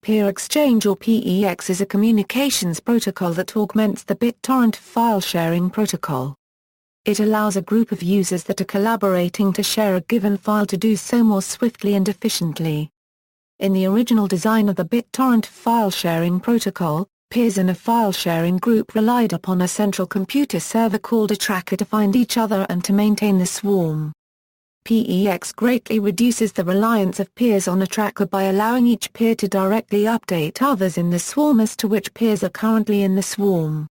Peer exchange or PEX is a communications protocol that augments the BitTorrent file sharing protocol. It allows a group of users that are collaborating to share a given file to do so more swiftly and efficiently. In the original design of the BitTorrent file sharing protocol, peers in a file sharing group relied upon a central computer server called a tracker to find each other and to maintain the swarm. PEX greatly reduces the reliance of peers on a tracker by allowing each peer to directly update others in the swarm as to which peers are currently in the swarm.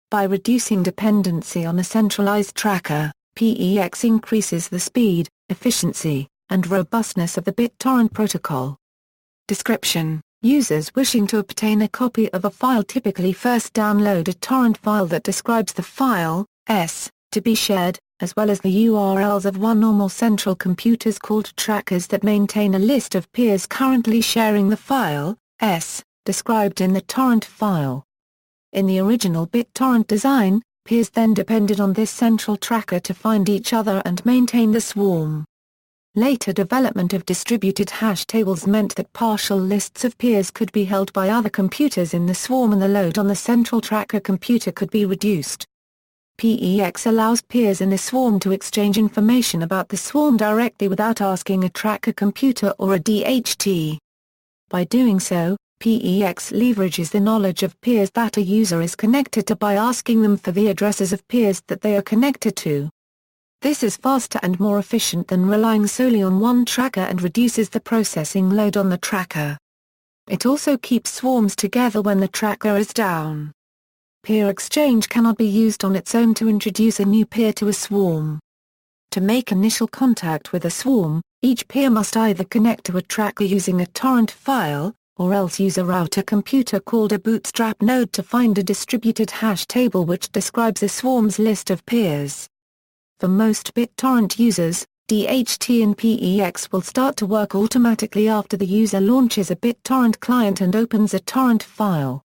By reducing dependency on a centralized tracker, PEX increases the speed, efficiency, and robustness of the BitTorrent protocol. Description: users wishing to obtain a copy of a file typically first download a torrent file that describes the file, to be shared, as well as the URLs of one or more central computers called trackers that maintain a list of peers currently sharing the file, described in the torrent file. In the original BitTorrent design, peers then depended on this central tracker to find each other and maintain the swarm. Later development of distributed hash tables meant that partial lists of peers could be held by other computers in the swarm and the load on the central tracker computer could be reduced. PEX allows peers in a swarm to exchange information about the swarm directly without asking a tracker computer or a DHT. By doing so, PEX leverages the knowledge of peers that a user is connected to by asking them for the addresses of peers that they are connected to. This is faster and more efficient than relying solely on one tracker and reduces the processing load on the tracker. It also keeps swarms together when the tracker is down. Peer exchange cannot be used on its own to introduce a new peer to a swarm. To make initial contact with a swarm, each peer must either connect to a tracker using a torrent file, or else use a router computer called a bootstrap node to find a distributed hash table which describes a swarm's list of peers. For most BitTorrent users, DHT and PEX will start to work automatically after the user launches a BitTorrent client and opens a torrent file.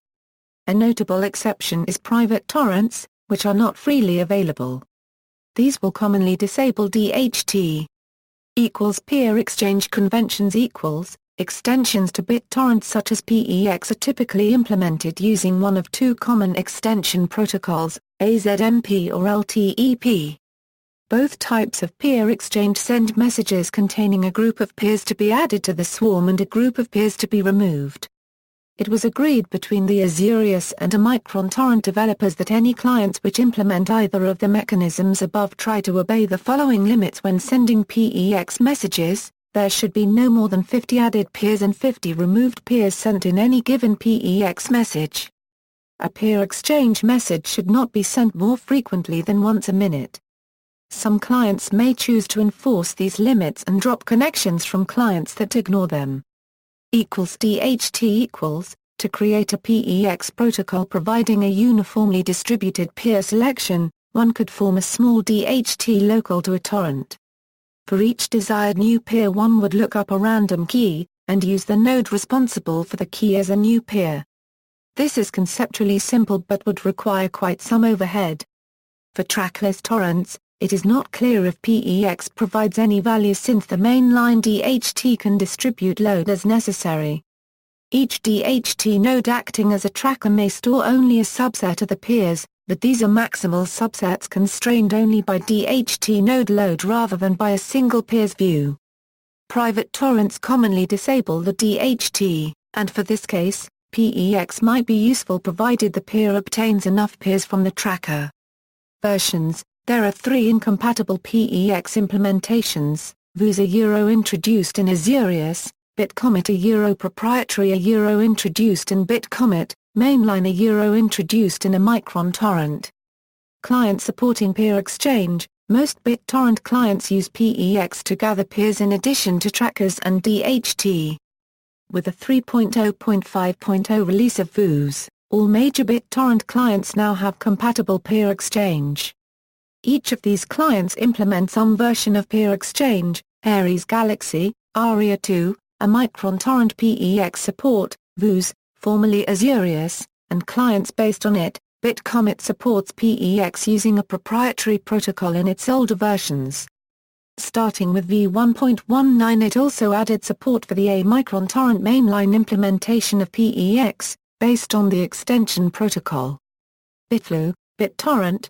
A notable exception is private torrents, which are not freely available. These will commonly disable DHT. Peer exchange conventions extensions to BitTorrent such as PEX are typically implemented using one of two common extension protocols, AZMP or LTEP. Both types of peer exchange send messages containing a group of peers to be added to the swarm and a group of peers to be removed. It was agreed between the Azurius and Omicron torrent developers that any clients which implement either of the mechanisms above try to obey the following limits when sending PEX messages: there should be no more than 50 added peers and 50 removed peers sent in any given PEX message. A peer exchange message should not be sent more frequently than once a minute. Some clients may choose to enforce these limits and drop connections from clients that ignore them. DHT to create a PEX protocol providing a uniformly distributed peer selection, one could form a small DHT local to a torrent. For each desired new peer one would look up a random key, and use the node responsible for the key as a new peer. This is conceptually simple but would require quite some overhead. For trackless torrents, it is not clear if PEX provides any value since the mainline DHT can distribute load as necessary. Each DHT node acting as a tracker may store only a subset of the peers, but these are maximal subsets constrained only by DHT node load rather than by a single peer's view. Private torrents commonly disable the DHT, and for this case, PEX might be useful provided the peer obtains enough peers from the tracker. Versions: there are 3 incompatible PEX implementations: Vus introduced in Azurius, BitComet proprietary introduced in BitComet, mainline introduced in Omicron torrent. Client supporting peer exchange: most BitTorrent clients use PEX to gather peers in addition to trackers and DHT. With the 3.0.5.0 release of Vus, all major BitTorrent clients now have compatible peer exchange. Each of these clients implements some version of peer exchange: Ares Galaxy, Aria 2, Omicron torrent PEX support, Vus, formerly Azurius, and clients based on it. BitComet supports PEX using a proprietary protocol in its older versions. Starting with v1.19, it also added support for the A-micron torrent mainline implementation of PEX, based on the extension protocol. BitTorrent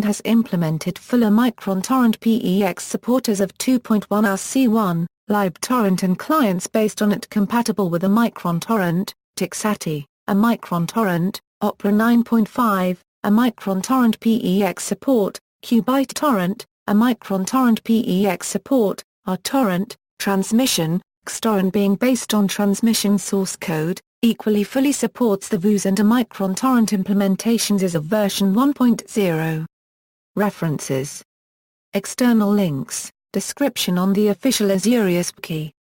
has implemented fuller micron torrent PEX supporters of 2.1 RC1, libtorrent and clients based on it compatible with a micron torrent, Tixati, a micron torrent, Opera 9.5, a micron torrent PEX support, BitTorrent, a micron torrent PEX support, RTorrent, transmission, XTorrent being based on transmission source code, equally fully supports the VUS and a micron torrent implementations as of version 1.0. References. External links, description on the official Azurius wiki.